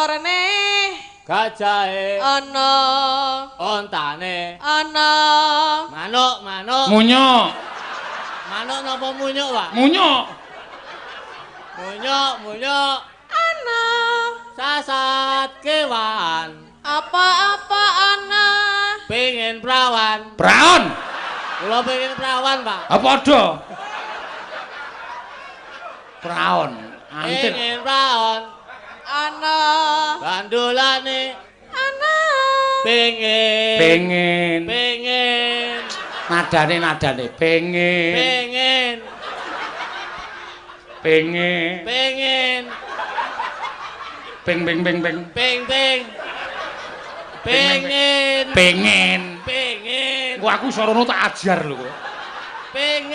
ngisorne gajahe ana ontane ana manuk Munyuk. manuk napa munyuk Pak Munyuk. munyuk ana sasat kewan apa-apa ana pengen prawan Praon. kula pengen prawan Pak Apa padha? Praon. Antir. pengen prawan ana bandolane ana pengen Nadane pengen. pengen Ping. pengen Pengen. pengen Wah aku sorono tak ajar lho. pengen